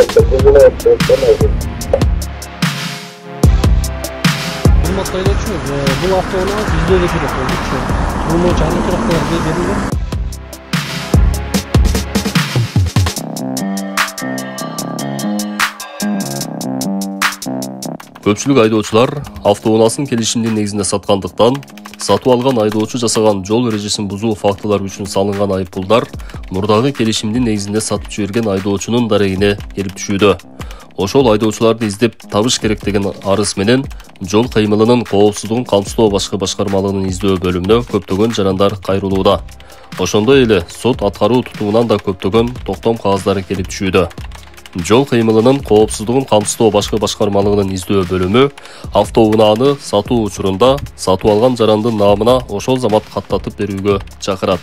Hurmatli haydovchi, bu avtounaz yuzaga kirib qoldi. Buni aniqroq berildi. Көпчүлүк айдоочулар автоунаасын келишимдин негизинде саткандыктан, сатып алган айдоочу жасаган жол эрежесин бузуу фактылары үчүн салынган айыппулдар мурдагы келишимдин негизинде сатып жиберген айдоочунун дарегине келип түшүүдө. Ошол айдоочуларды издеп табыш керек деген арыз менен жол кыймылынын коопсуздугун камсыздоо башкы башкармалыгынын издөө бөлүмүнө көптөгөн жарандар кайрылууда. Ошондой эле сот аткаруу тутумунан да көптөгөн токтом кагаздары келип түшүүдө. Жол кыймылынын коопсуздугун камсыздоо башкы башкармалыгынын издөө бөлүмү автоунааны сатуу учурунда сатып алган жарандын наамына ошол замат каттатып берүүгө чакырат.